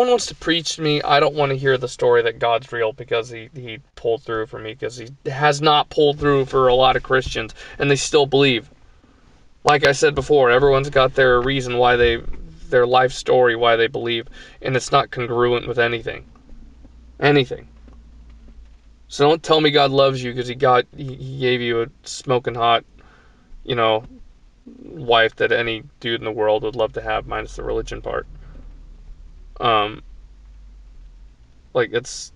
someone wants to preach to me, I don't want to hear the story that God's real because he pulled through for me, because he has not pulled through for a lot of Christians, and they still believe. Like I said before, everyone's got their reason why their life story, why they believe, and it's not congruent with anything. Anything. So don't tell me God loves you because he gave you a smoking hot, wife that any dude in the world would love to have, minus the religion part. Like it's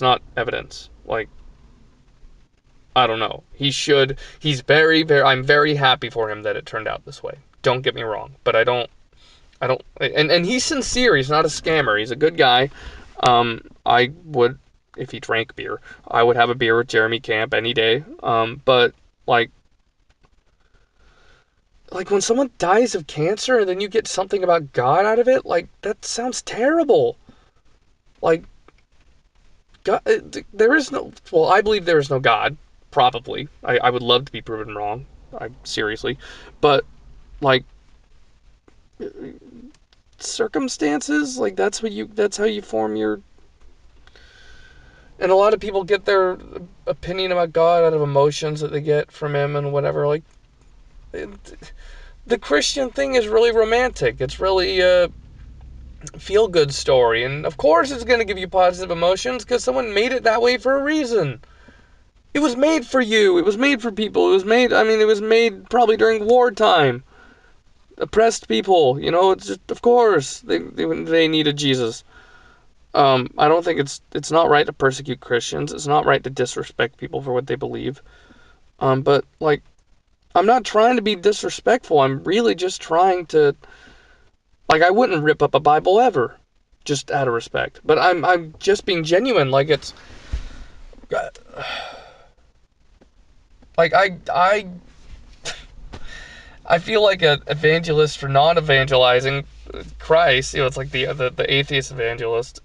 not evidence. Like, I don't know. He's I'm very happy for him that it turned out this way. Don't get me wrong, but I don't, and he's sincere. He's not a scammer. He's a good guy. I would, if he drank beer, I would have a beer with Jeremy Camp any day. But like when someone dies of cancer and then you get something about God out of it, like, that sounds terrible. Like, God, there is no, well, I believe there is no God, probably. I would love to be proven wrong. Seriously. But, like, circumstances, like, that's how you form your, and a lot of people get their opinion about God out of emotions that they get from him and whatever. Like, the Christian thing is really romantic. It's really a feel-good story. And of course it's going to give you positive emotions because someone made it that way for a reason. It was made for you. It was made for people. It was made probably during wartime. Oppressed people, it's just, of course, they needed Jesus. I don't think it's not right to persecute Christians. It's not right to disrespect people for what they believe. But, like, I'm not trying to be disrespectful. I'm really just trying to, like, I wouldn't rip up a Bible ever, just out of respect. But I'm just being genuine. Like, it's, like, I feel like an evangelist for non-evangelizing Christ. It's like the atheist evangelist.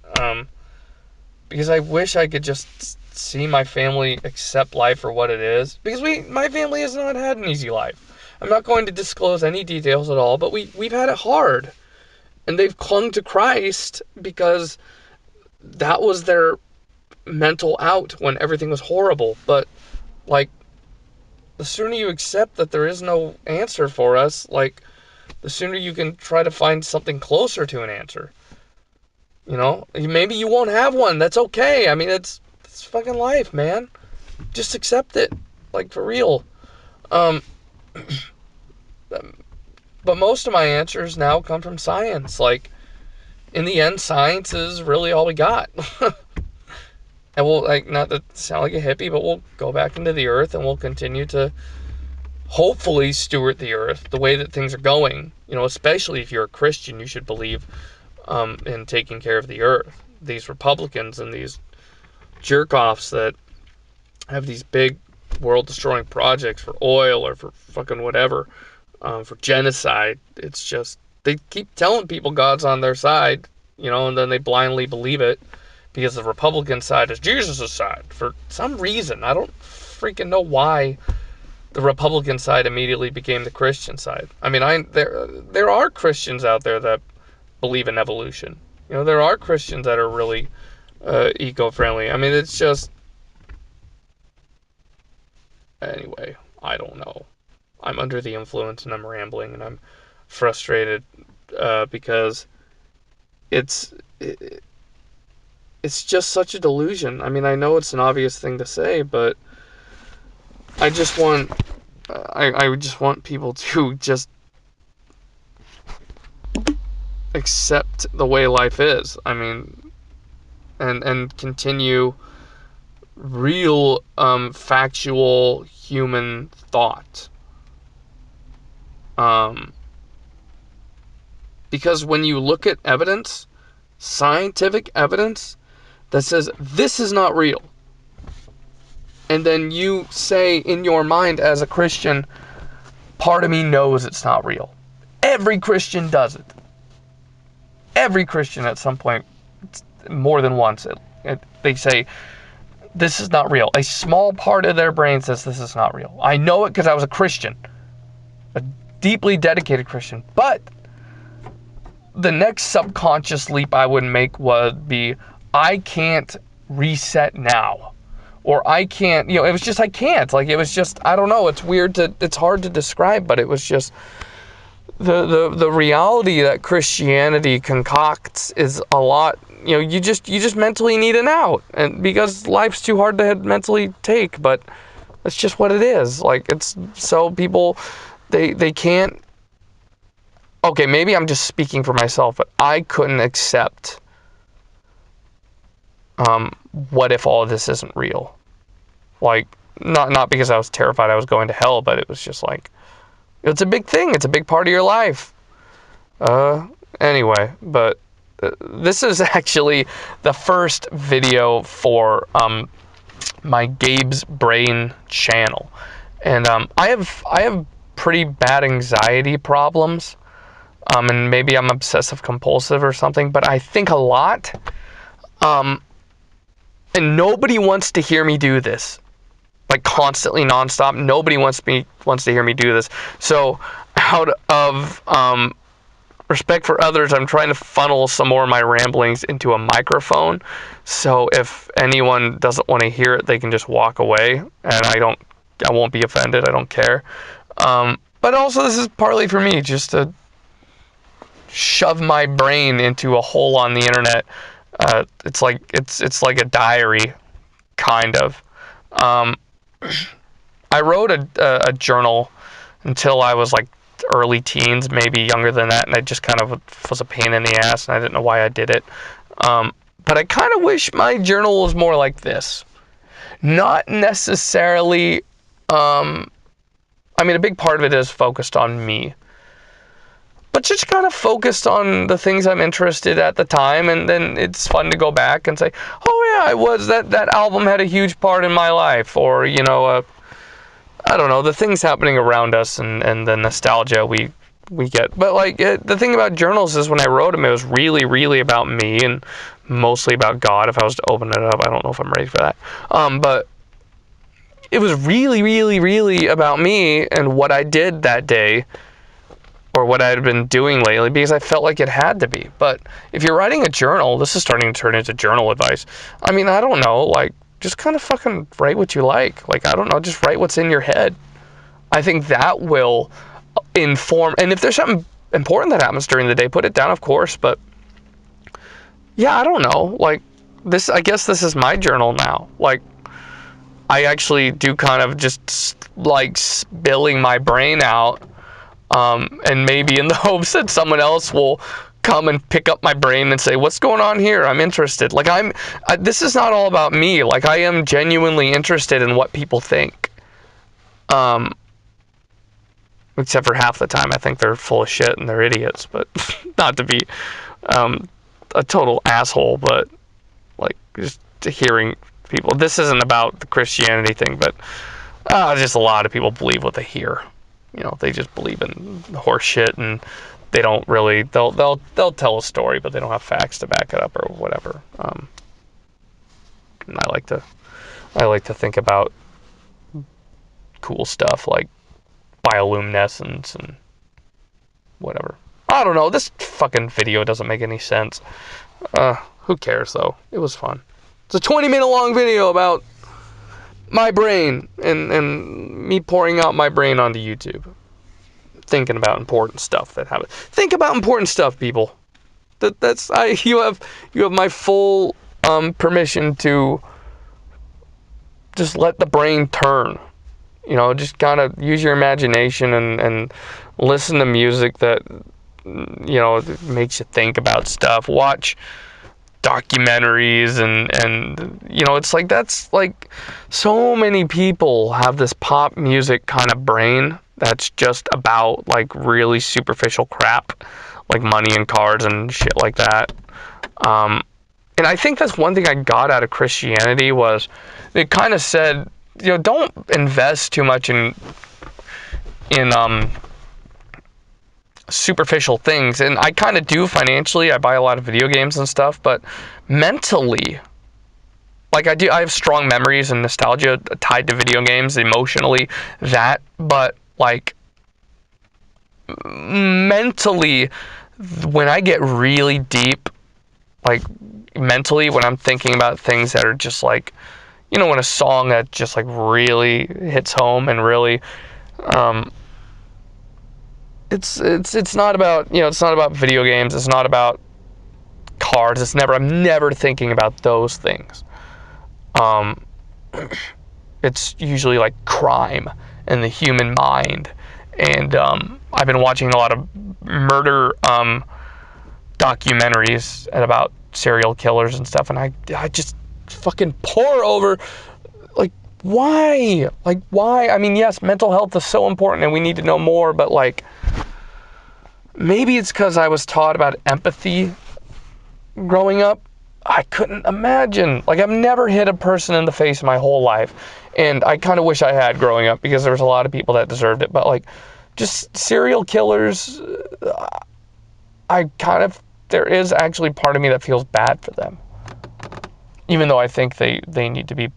Because I wish I could just see my family accept life for what it is. Because my family has not had an easy life. I'm not going to disclose any details at all, but we've had it hard. And they've clung to Christ because that was their mental out when everything was horrible. But, like, the sooner you accept that there is no answer for us, like, the sooner you can try to find something closer to an answer. Maybe you won't have one. That's okay. I mean, it's fucking life, man. Just accept it. Like, for real. But most of my answers now come from science. Like, in the end, science is really all we got. And we'll, like, not to sound like a hippie, but we'll go back into the earth and we'll continue to hopefully steward the earth the way that things are going. Especially if you're a Christian, you should believe in taking care of the earth. These Republicans and these jerk-offs that have these big world-destroying projects for oil or for fucking whatever, for genocide, it's just, they keep telling people God's on their side, and then they blindly believe it because the Republican side is Jesus' side for some reason. I don't freaking know why the Republican side immediately became the Christian side. I mean, there are Christians out there that believe in evolution. There are Christians that are really eco-friendly. I mean, it's just, anyway, I don't know. I'm under the influence and I'm rambling and I'm frustrated because it's just such a delusion. I mean, I know it's an obvious thing to say, but I just want people to just accept the way life is. I mean, and continue real factual human thought. Because when you look at evidence, scientific evidence that says this is not real, and then you say in your mind as a Christian, part of me knows it's not real. Every Christian does it. Every Christian at some point, more than once, they say, this is not real. A small part of their brain says this is not real. I know it because I was a Christian. A deeply dedicated Christian. But the next subconscious leap I would make would be, I can't reset now. Or I can't, it was just, I can't. Like, it was just, I don't know, it's hard to describe, but it was just, the reality that Christianity concocts is a lot, you just mentally need an out. And because life's too hard to mentally take, but it's just what it is. Like, it's, so people, they can't, okay, maybe I'm just speaking for myself, but I couldn't accept, what if all of this isn't real? Like, not because I was terrified I was going to hell, but it was just like, it's a big thing. It's a big part of your life. Anyway, but this is actually the first video for, my Gabe's Brain channel. And, I have pretty bad anxiety problems. And maybe I'm obsessive compulsive or something, but I think a lot. And nobody wants to hear me do this. Like, constantly, nonstop. Nobody wants to hear me do this. So, out of respect for others, I'm trying to funnel some more of my ramblings into a microphone. So if anyone doesn't want to hear it, they can just walk away, and I won't be offended. I don't care. But also, this is partly for me, just to shove my brain into a hole on the internet. It's like a diary, kind of. I wrote a journal until I was like early teens, maybe younger than that, and I just kind of was a pain in the ass, and I didn't know why I did it. But I kind of wish my journal was more like this. Not necessarily, I mean, a big part of it is focused on me, but just kind of focused on the things I'm interested at the time, and then it's fun to go back and say, oh yeah, that album had a huge part in my life, or, I don't know, the things happening around us and the nostalgia we get. But, like, the thing about journals is when I wrote them, it was really, really about me and mostly about God. If I was to open it up, I don't know if I'm ready for that. But it was really, really, really about me and what I did that day, or what I had been doing lately, because I felt like it had to be. But if you're writing a journal, this is starting to turn into journal advice. I mean, I don't know, like, just kind of fucking write what you like. Like, I don't know, just write what's in your head. I think that will inform, and if there's something important that happens during the day, put it down, of course, but yeah, I don't know, like, this, I guess this is my journal now. Like, I actually do kind of just, like, spilling my brain out, and maybe in the hopes that someone else will come and pick up my brain and say, what's going on here? I'm interested. Like, this is not all about me. Like, I am genuinely interested in what people think. Except for half the time, I think they're full of shit and they're idiots, but not to be, a total asshole, but, like, just hearing people. This isn't about the Christianity thing, but, just a lot of people believe what they hear. They just believe in horse shit, and they don't really, they'll tell a story, but they don't have facts to back it up or whatever. And I like to think about cool stuff like bioluminescence and whatever. I don't know, this fucking video doesn't make any sense. Who cares though? It was fun. It's a 20-minute long video about my brain and me pouring out my brain onto YouTube, thinking about important stuff that happens. Think about important stuff, people. You have my full permission to just let the brain turn. Just kind of use your imagination and listen to music that makes you think about stuff. Watch documentaries and it's like, that's like, so many people have this pop music kind of brain that's just about like really superficial crap, like money and cars and shit like that. And I think that's one thing I got out of Christianity, was it kind of said, don't invest too much in superficial things. And I kind of do financially. I buy a lot of video games and stuff, but mentally, like, I have strong memories and nostalgia tied to video games, emotionally, but like, mentally, when I get really deep, like mentally, when I'm thinking about things that are just like, you know, when a song that just like really hits home and really, it's not about, you know, it's not about video games, it's not about cars, I'm never thinking about those things. It's usually like crime and the human mind, and I've been watching a lot of murder documentaries about serial killers and stuff, and I just fucking pour over, like, why? Like, why? I mean, yes, mental health is so important and we need to know more, but like, maybe it's because I was taught about empathy growing up. I couldn't imagine. Like, I've never hit a person in the face in my whole life, and I kind of wish I had growing up, because there was a lot of people that deserved it, but like, just serial killers, there is actually part of me that feels bad for them, even though I think they need to be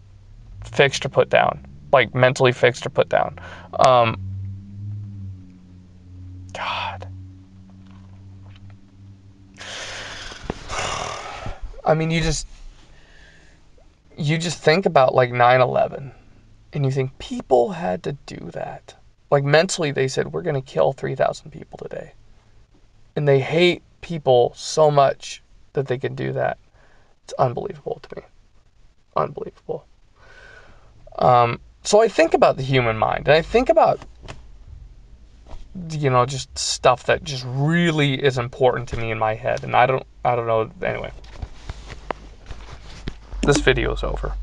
fixed or put down, like mentally fixed or put down. God. I mean, you just think about like 9/11, and you think people had to do that. Like, mentally they said, we're going to kill 3,000 people today. And they hate people so much that they can do that. It's unbelievable to me. Unbelievable. So I think about the human mind, and I think about, you know, just stuff that just really is important to me in my head, and I don't know. Anyway, this video is over.